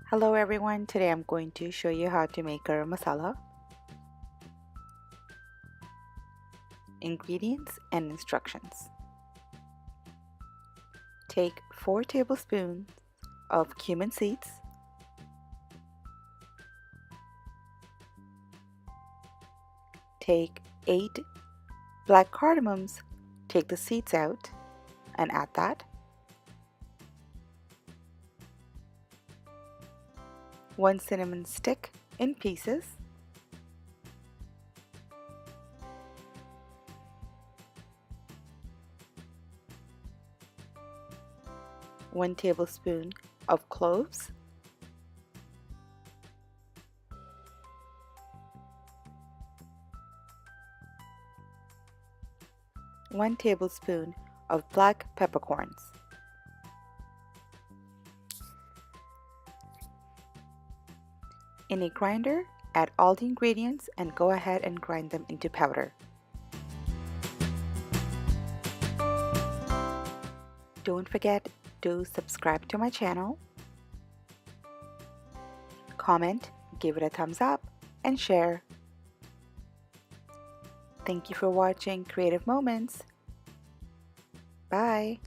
Hello everyone, today I'm going to show you how to make garam masala. Ingredients and instructions. Take 4 tablespoons of cumin seeds, take 8 black cardamoms, take the seeds out and add that. 1 cinnamon stick in pieces, 1 tablespoon of cloves, 1 tablespoon of black peppercorns. In a grinder, add all the ingredients and go ahead and grind them into powder. Don't forget to subscribe to my channel, comment, give it a thumbs up, and share. Thank you for watching Creative Moments. Bye.